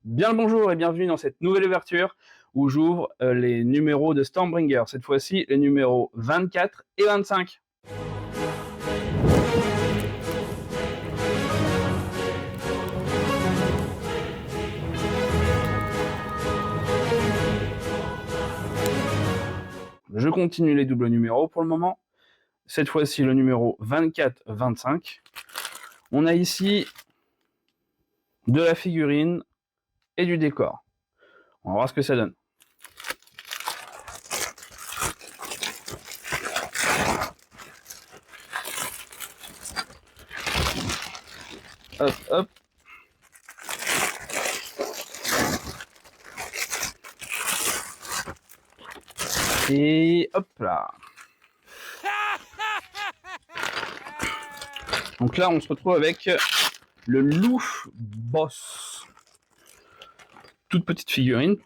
Bien le bonjour et bienvenue dans cette nouvelle ouverture où j'ouvre les numéros de Stormbringer. Cette fois-ci, les numéros 24 et 25. Je continue les doubles numéros pour le moment. Cette fois-ci, le numéro 24-25. On a ici de la figurine et du décor. On va voir ce que ça donne. Hop, hop. Et hop là. Donc là, on se retrouve avec le Louf Boss. Toute petite figurine.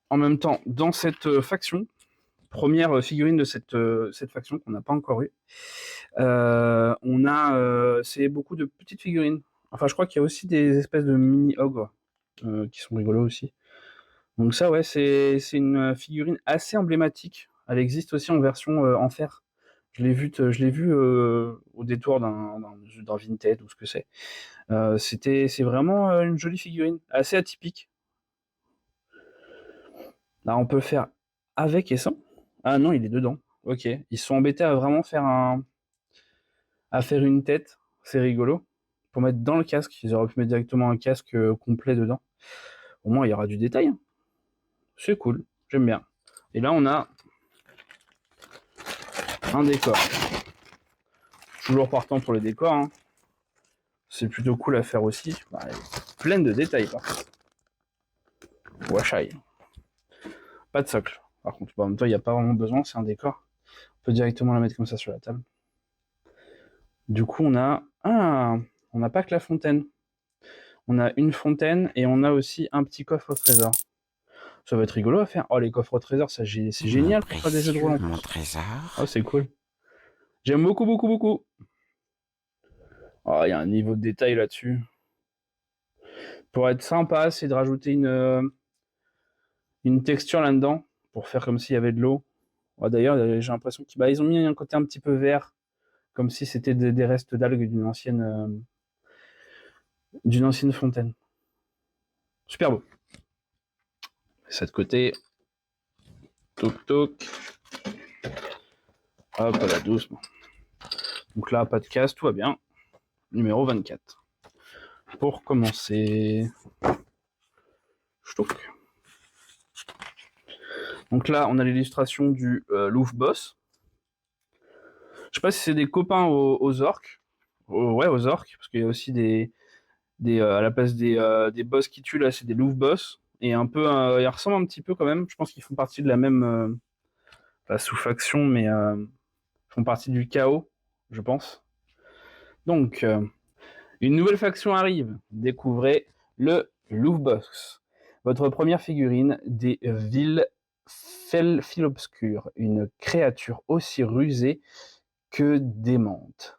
En même temps, dans cette faction, première figurine de cette faction qu'on n'a pas encore eue, on a c'est beaucoup de petites figurines. Enfin, je crois qu'il y a aussi des espèces de mini-ogres qui sont rigolos aussi. Donc ça, ouais, c'est une figurine assez emblématique. Elle existe aussi en version en fer. Je l'ai vu au détour d'un Vinted ou ce que c'est. C'est vraiment une jolie figurine, assez atypique. Là, on peut le faire avec et sans. Ah non, il est dedans. Ok. Ils se sont embêtés à vraiment faire une tête. C'est rigolo. Pour mettre dans le casque. Ils auraient pu mettre directement un casque complet dedans. Au moins, il y aura du détail. C'est cool. J'aime bien. Et là, on a un décor. Toujours partant pour les décors. Hein. C'est plutôt cool à faire aussi. Bah, pleine de détails, par contre. Washai. Pas de socle. Par contre, en même temps, il n'y a pas vraiment besoin. C'est un décor. On peut directement la mettre comme ça sur la table. Du coup, on a... Ah, on n'a pas que la fontaine. On a une fontaine et on a aussi un petit coffre au trésor. Ça va être rigolo à faire. Oh, les coffres au trésor, c'est génial pour faire des jeux de rôle en plus. Mon trésor. Oh, c'est cool. J'aime beaucoup, beaucoup, beaucoup. Oh, il y a un niveau de détail là-dessus. Pour être sympa, c'est de rajouter une texture là-dedans pour faire comme s'il y avait de l'eau. Oh, d'ailleurs, j'ai l'impression qu'ils ont mis un côté un petit peu vert, comme si c'était des restes d'algues d'une ancienne fontaine. Super beau. Ça de côté. Toc toc. Hop là, doucement. Donc là, pas de casse, tout va bien. Numéro 24. Pour commencer. Ch'touk. Donc là, on a l'illustration du Louf Boss. Je sais pas si c'est des copains aux orques. Ouais, aux orques, parce qu'il y a aussi à la place des boss qui tuent, là, c'est des Louf Boss. Et un peu, ils ressemblent un petit peu quand même. Je pense qu'ils font partie de la même pas sous-faction, mais font partie du chaos, je pense. Donc, une nouvelle faction arrive. Découvrez le Louf Boss. Votre première figurine des villes Felfilobscur, une créature aussi rusée que démente.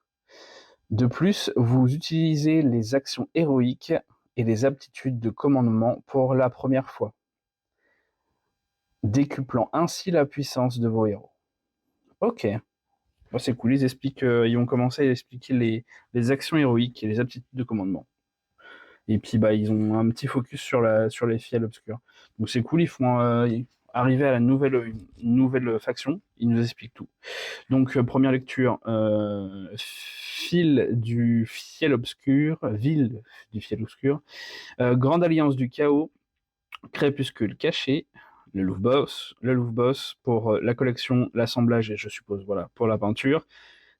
De plus, vous utilisez les actions héroïques et les aptitudes de commandement pour la première fois, décuplant ainsi la puissance de vos héros. Ok, bon, c'est cool, ils ont commencé à expliquer les actions héroïques et les aptitudes de commandement. Et puis ils ont un petit focus sur les fiels obscurs. Donc c'est cool, ils font arriver à la nouvelle faction, ils nous expliquent tout. Donc première lecture, ville du fiel obscur, Grande Alliance du Chaos, Crépuscule caché, le Louf Boss pour la collection, l'assemblage et je suppose voilà pour la peinture.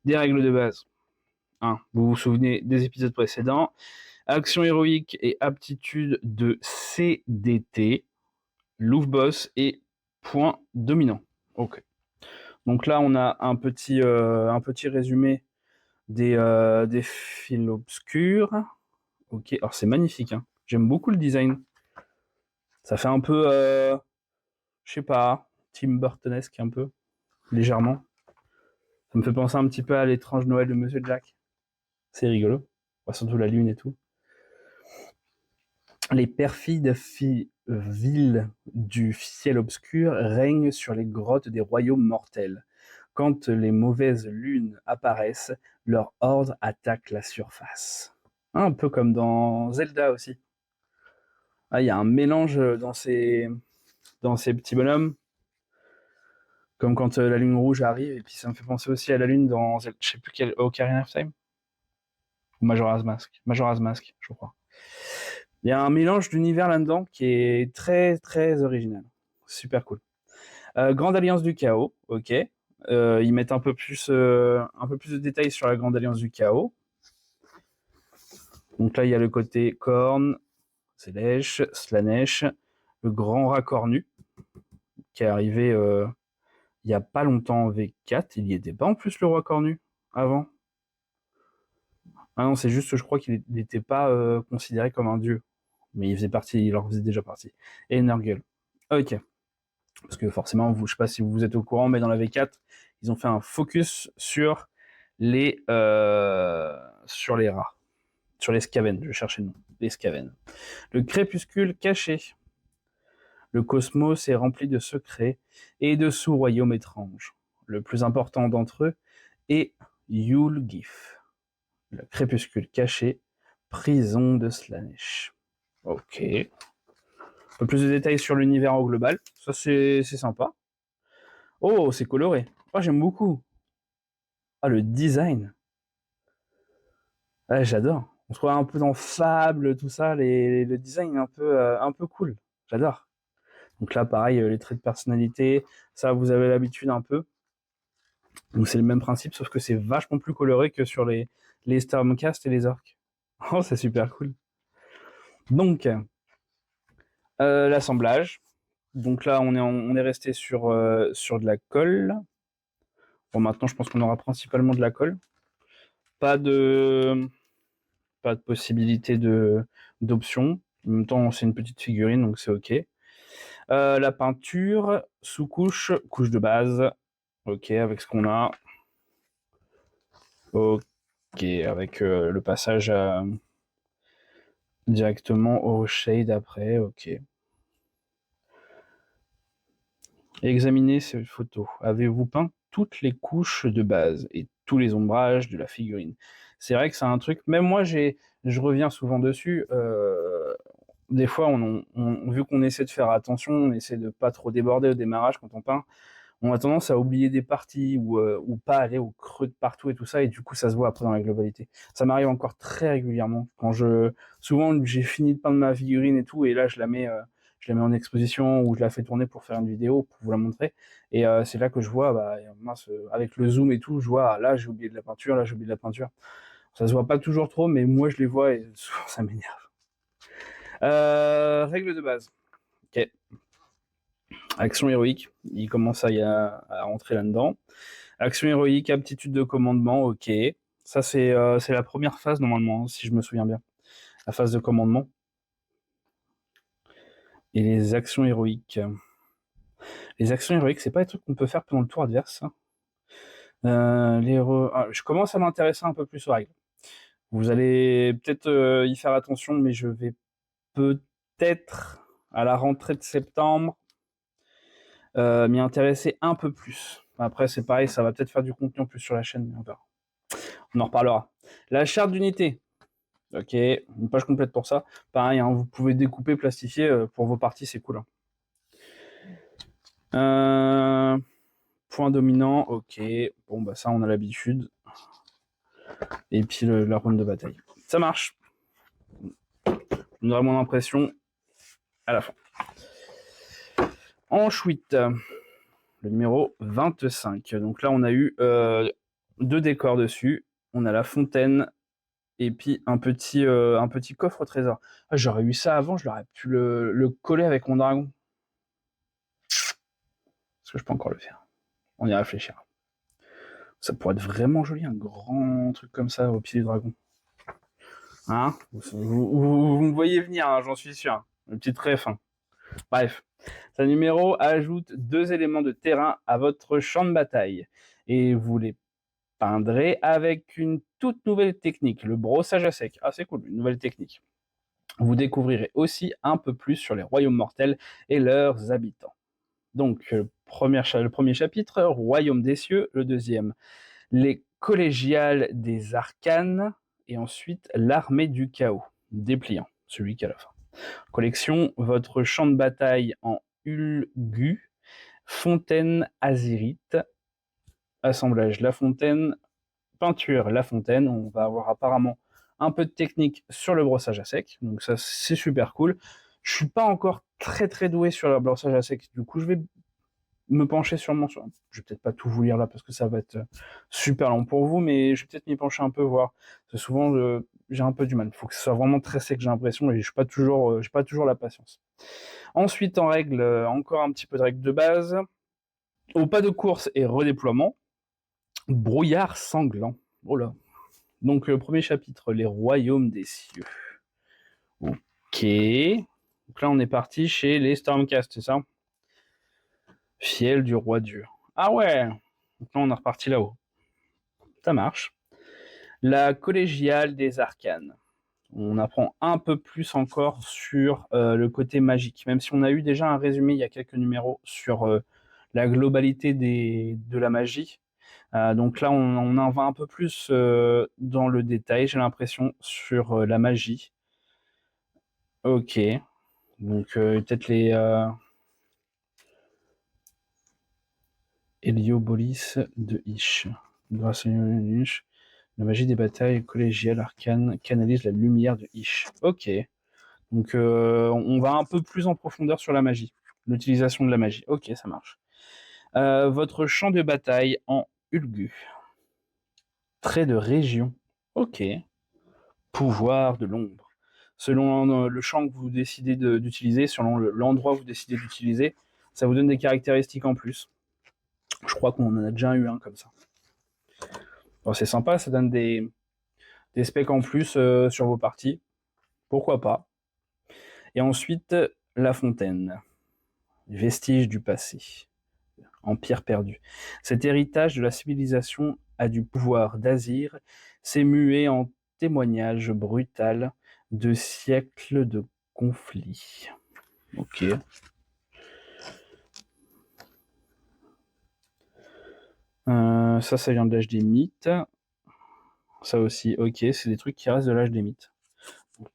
Des règles de base. Vous vous souvenez des épisodes précédents. Action héroïque et aptitude de CDT, Louf Boss et point dominant. Ok. Donc là, on a un petit résumé des fils obscurs. Ok, alors c'est magnifique. Hein. J'aime beaucoup le design. Ça fait un peu, je sais pas, Tim Burtonesque un peu, légèrement. Ça me fait penser un petit peu à l'étrange Noël de Monsieur Jack. C'est rigolo. Enfin, surtout la lune et tout. Les perfides villes du ciel obscur règnent sur les grottes des royaumes mortels. Quand les mauvaises lunes apparaissent, leur ordre attaque la surface. Un peu comme dans Zelda aussi. Ah, il y a un mélange dans ces petits bonhommes, comme quand la lune rouge arrive, et puis ça me fait penser aussi à la lune dans, je sais plus quel, Ocarina of Time ou Majora's Mask, je crois. Il y a un mélange d'univers là-dedans qui est très très original, super cool. Grande Alliance du Chaos, ok. Ils mettent un peu plus de détails sur la Grande Alliance du Chaos. Donc là, il y a le côté Korn, Selesh, Slanesh, le grand rat cornu, qui est arrivé il y a pas longtemps en V4. Il y était pas en plus le roi cornu avant. Ah non, c'est juste, je crois qu'il n'était pas considéré comme un dieu. Mais il en faisait déjà partie. Et Nurgle. Ok. Parce que forcément, je sais pas si vous êtes au courant, mais dans la V4, ils ont fait un focus sur sur les rats. Sur les Skaven, je cherchais le nom. Les Skaven. Le crépuscule caché. Le cosmos est rempli de secrets et de sous-royaumes étranges. Le plus important d'entre eux est Yulgif, le crépuscule caché, prison de Slaanesh. Ok. Un peu plus de détails sur l'univers au global. Ça, c'est sympa. Oh, c'est coloré. Oh, j'aime beaucoup. Ah, le design. Ouais, j'adore. On se croit un peu dans Fable, tout ça. Le design est un peu cool. J'adore. Donc là, pareil, les traits de personnalité, ça, vous avez l'habitude un peu. Donc c'est le même principe, sauf que c'est vachement plus coloré que sur les Stormcast et les orques. Oh, c'est super cool. Donc, l'assemblage. Donc là, on est resté sur de la colle. Bon, maintenant, je pense qu'on aura principalement de la colle. Pas de, pas de possibilité d'option. En même temps, c'est une petite figurine, donc c'est OK. La peinture, sous-couche, couche de base. OK, avec ce qu'on a. OK, avec le passage directement au shade après. OK. Examinez ces photos. Avez-vous peint toutes les couches de base et tous les ombrages de la figurine? C'est vrai que c'est un truc, même moi, je reviens souvent dessus. Des fois, vu qu'on essaie de faire attention, on essaie de pas trop déborder au démarrage quand on peint, on a tendance à oublier des parties ou pas aller au creux de partout et tout ça, et du coup, ça se voit après dans la globalité. Ça m'arrive encore très régulièrement. Souvent, j'ai fini de peindre ma figurine et tout, et là, je la mets en exposition ou je la fais tourner pour faire une vidéo, pour vous la montrer. Et c'est là que je vois, bah, mince, avec le zoom et tout, je vois, ah, là, j'ai oublié de la peinture, là, j'ai oublié de la peinture. Ça se voit pas toujours trop, mais moi, je les vois et souvent, ça m'énerve. Règle de base. Ok. Action héroïque, il commence à rentrer là-dedans. Action héroïque, aptitude de commandement, ok. Ça, c'est la première phase, normalement, hein, si je me souviens bien. La phase de commandement. Et les actions héroïques. Les actions héroïques, c'est pas des trucs qu'on peut faire pendant le tour adverse. Ça. Je commence à m'intéresser un peu plus aux règles. Vous allez peut-être y faire attention, mais je vais peut-être, à la rentrée de septembre, m'y intéresser un peu plus. Après, c'est pareil, ça va peut-être faire du contenu en plus sur la chaîne, mais on verra. On en reparlera. La charte d'unité. Ok, une page complète pour ça. Pareil, hein, vous pouvez découper, plastifier pour vos parties, c'est cool. Point dominant, ok. Bon, bah ça, on a l'habitude. Et puis la ronde de bataille. Ça marche. On aura mon impression à la fin. Ensuite, le numéro 25. Donc là, on a eu deux décors dessus. On a la fontaine et puis un petit coffre au trésor. Ah, j'aurais eu ça avant, je l'aurais pu le coller avec mon dragon. Est-ce que je peux encore le faire? On y réfléchira. Ça pourrait être vraiment joli, un grand truc comme ça au pied du dragon. Hein? Vous me voyez venir, hein, j'en suis sûr. Le petit ref. Hein. Bref. Ce numéro ajoute 2 éléments de terrain à votre champ de bataille. Et vous les peindrez avec une toute nouvelle technique, le brossage à sec. Ah, c'est cool, une nouvelle technique. Vous découvrirez aussi un peu plus sur les royaumes mortels et leurs habitants. Donc, le premier chapitre, Royaume des cieux, le deuxième, les collégiales des arcanes, et ensuite l'armée du chaos, dépliant, celui qui est à la fin. Collection, votre champ de bataille en Ulgu, fontaine azyrite, assemblage La Fontaine, peinture La Fontaine. On va avoir apparemment un peu de technique sur le brossage à sec, donc ça c'est super cool. Je suis pas encore très très doué sur le brossage à sec, du coup je vais me pencher sûrement sur... Je vais peut-être pas tout vous lire là parce que ça va être super long pour vous, mais je vais peut-être m'y pencher un peu, voir. Parce que souvent, j'ai un peu du mal. Il faut que ce soit vraiment très sec, j'ai l'impression, et je suis pas toujours, j'ai pas toujours la patience. Ensuite, en règle, encore un petit peu de règles de base. Au pas de course et redéploiement, brouillard sanglant. Oh là. Donc, le premier chapitre, les royaumes des cieux. Ok. Donc là, on est parti chez les Stormcast, c'est ça? Fiel du roi Dieu. Ah ouais. Donc là, on est reparti là-haut. Ça marche. La collégiale des arcanes. On apprend un peu plus encore sur le côté magique, même si on a eu déjà un résumé il y a quelques numéros sur la globalité de la magie. Donc là, on en va un peu plus dans le détail, j'ai l'impression, sur la magie. Ok, donc peut-être les Héliobolis de Ish. Grâce à Ish, la magie des batailles collégiales arcanes canalise la lumière de Ish. Ok. Donc on va un peu plus en profondeur sur la magie, l'utilisation de la magie. Ok, ça marche. Votre champ de bataille en Ulgu. Trait de région. Ok. Pouvoir de l'ombre. Selon le champ que vous décidez d'utiliser, selon l'endroit que vous décidez d'utiliser, ça vous donne des caractéristiques en plus. Je crois qu'on en a déjà eu un comme ça. Bon, c'est sympa, ça donne des specs en plus sur vos parties. Pourquoi pas. Et ensuite, la fontaine. Vestiges du passé. Empire perdu. Cet héritage de la civilisation a du pouvoir d'Azir, s'est mué en témoignage brutal de siècles de conflits. Ok. Ça vient de l'âge des mythes. Ça aussi, ok, c'est des trucs qui restent de l'âge des mythes.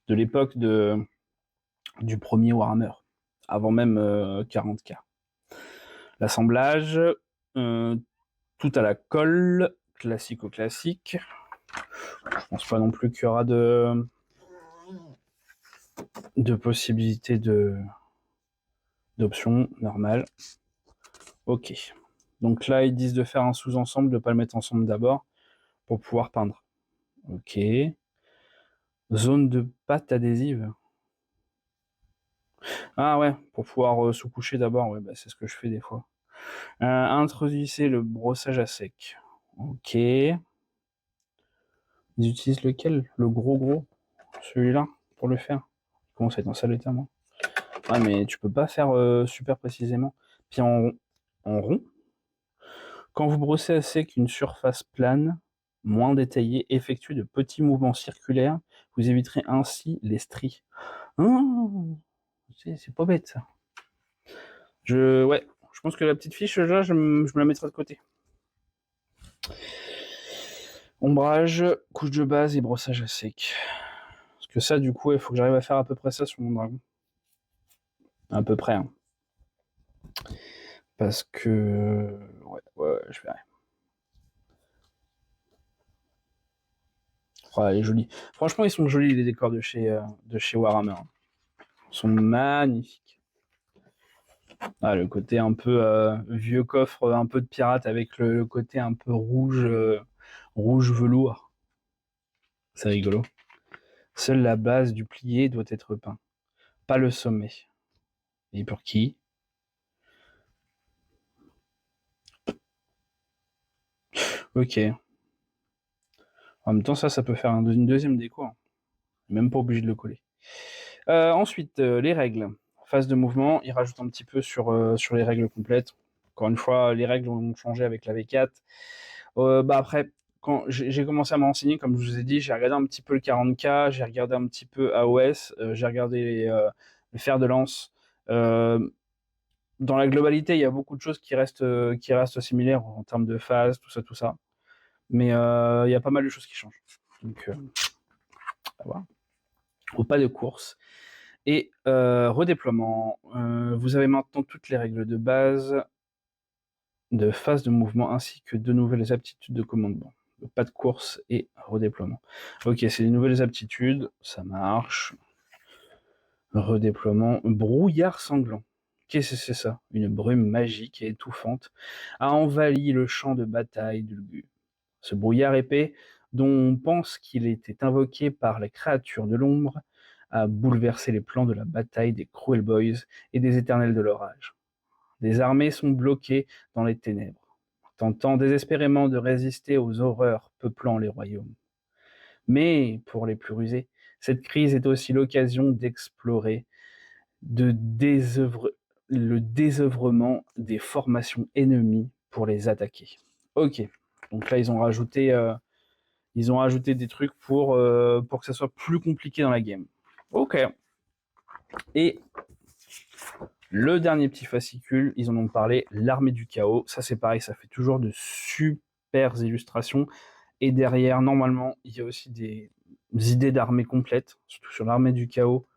De l'époque du premier Warhammer, avant même 40K. L'assemblage, euh, tout à la colle, classico-classique. Je pense pas non plus qu'il y aura de possibilités d'options normales. Ok. Donc là, ils disent de faire un sous-ensemble, de ne pas le mettre ensemble d'abord, pour pouvoir peindre. Ok. Zone de pâte adhésive. Ah ouais, pour pouvoir sous-coucher d'abord, ouais, bah, c'est ce que je fais des fois. Introduisez le brossage à sec. Ok. Ils utilisent lequel? Le gros? Celui-là, pour le faire? Comment ça va être en sale état, moi? Ah, mais tu peux pas faire super précisément. Puis en rond, quand vous brossez à sec une surface plane, moins détaillée, effectuez de petits mouvements circulaires, vous éviterez ainsi les stries. Oh, c'est pas bête ça. Ouais, je pense que la petite fiche là, je me la mettrai de côté. Ombrage, couche de base et brossage à sec. Parce que ça, du coup, il faut que j'arrive à faire à peu près ça sur mon dragon. À peu près, hein. Parce que... Ouais, je verrai. Oh, elle est jolie. Franchement, ils sont jolis les décors de chez Warhammer. Ils sont magnifiques. Ah, le côté un peu vieux coffre, un peu de pirate avec le côté un peu rouge, rouge velours. C'est rigolo. Seule la base du plié doit être peint, pas le sommet. Et pour qui? Ok. En même temps, ça peut faire une deuxième déco, hein. Même pas obligé de le coller. Ensuite, les règles. Phase de mouvement, il rajoute un petit peu sur les règles complètes. Encore une fois, les règles ont changé avec la V4. Après, quand j'ai commencé à me renseigner, comme je vous ai dit, j'ai regardé un petit peu le 40K, j'ai regardé un petit peu AOS, j'ai regardé les fers de lance. Dans la globalité, il y a beaucoup de choses qui restent similaires en termes de phase, tout ça. Mais il y a pas mal de choses qui changent. Donc, voilà. Au pas de course. Et redéploiement. Vous avez maintenant toutes les règles de base de phase de mouvement ainsi que de nouvelles aptitudes de commandement. Pas de course et redéploiement. Ok, c'est les nouvelles aptitudes, ça marche. Redéploiement. Brouillard sanglant. Qu'est-ce que c'est ça? Une brume magique et étouffante a envahi le champ de bataille d'Ulgu. Ce brouillard épais, dont on pense qu'il était invoqué par les créatures de l'ombre, a bouleversé les plans de la bataille des Cruel Boys et des Éternels de l'Orage. Des armées sont bloquées dans les ténèbres, tentant désespérément de résister aux horreurs peuplant les royaumes. Mais, pour les plus rusés, cette crise est aussi l'occasion d'explorer le désœuvrement des formations ennemies pour les attaquer. Ok, donc là ils ont rajouté des trucs pour que ça soit plus compliqué dans la game. Ok. Et le dernier petit fascicule, ils en ont parlé, l'armée du chaos. Ça c'est pareil, ça fait toujours de super illustrations. Et derrière, normalement, il y a aussi des idées d'armée complètes, surtout sur l'armée du chaos.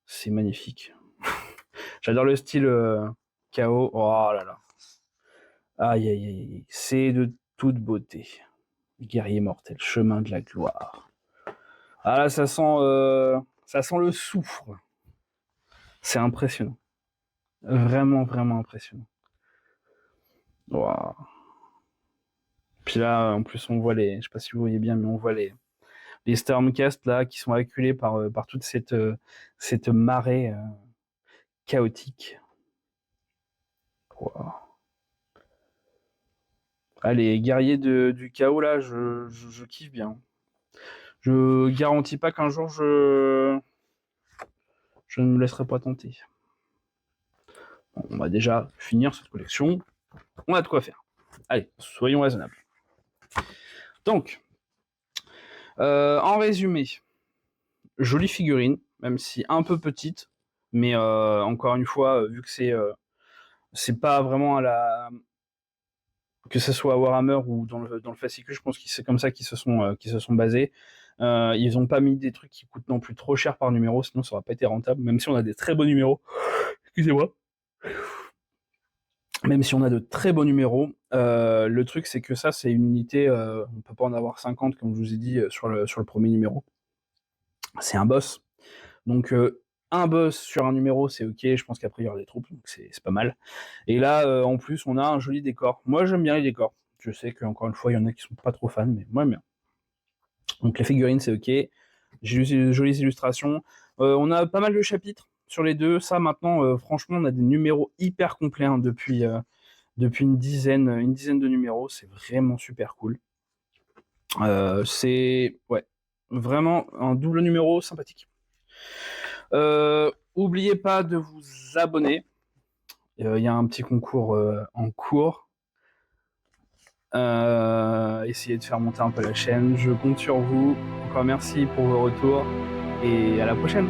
C'est magnifique. J'adore le style chaos. Oh là là. Aïe aïe aïe. C'est de toute beauté. Guerrier mortel, chemin de la gloire. Ah là, ça sent le soufre. C'est impressionnant. Vraiment, vraiment impressionnant. Wow. Puis là, en plus, on voit je sais pas si vous voyez bien, mais on voit les Stormcast là qui sont acculés par toute cette marée chaotique. Wow. Ah, les guerriers du chaos là, je kiffe bien. Je garantis pas qu'un jour je ne me laisserai pas tenter. Bon, on va déjà finir cette collection. On a de quoi faire. Allez, soyons raisonnables. Donc, en résumé, jolie figurine, même si un peu petite, mais encore une fois, vu que c'est pas vraiment que ce soit à Warhammer ou dans le fascicule, je pense que c'est comme ça qu'ils se sont basés. Ils ont pas mis des trucs qui coûtent non plus trop cher par numéro, sinon ça aurait pas été rentable, même si on a des très beaux numéros. Excusez-moi. Même si on a de très beaux numéros, le truc c'est que ça c'est une unité, on peut pas en avoir 50 comme je vous ai dit sur le premier numéro. C'est un boss. Donc un boss sur un numéro c'est ok, je pense qu'après il y aura des troupes, donc c'est pas mal. Et là en plus on a un joli décor. Moi j'aime bien les décors. Je sais qu'encore une fois il y en a qui sont pas trop fans, mais moi j'aime bien. Donc les figurines c'est ok. J'ai eu de jolies illustrations. On a pas mal de chapitres sur les deux. Ça maintenant franchement on a des numéros hyper complets hein, depuis une dizaine de numéros. C'est vraiment super cool. C'est ouais, vraiment un double numéro sympathique. Oubliez pas de vous abonner. Il y a un petit concours en cours. Essayez de faire monter un peu la chaîne. Je compte sur vous. Encore merci pour vos retours et à la prochaine.